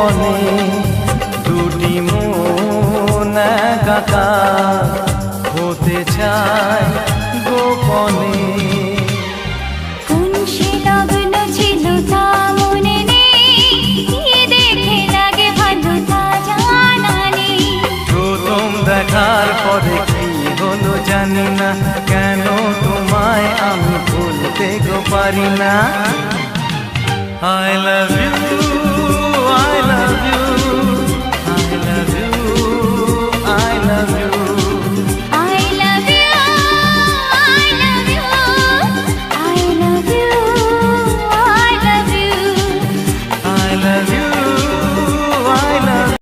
গোপনে দুটি মন একাকার হতে চায় গোপনে। কোন সে লগ্ন ছিল তা মনে নেই, কি দেখে লাগে ভালো তা জানা নেই। প্রথম দেখার পরে কি হলো জানি না, কেন তোমায় আমি ভুলতে গো পারি না। I love you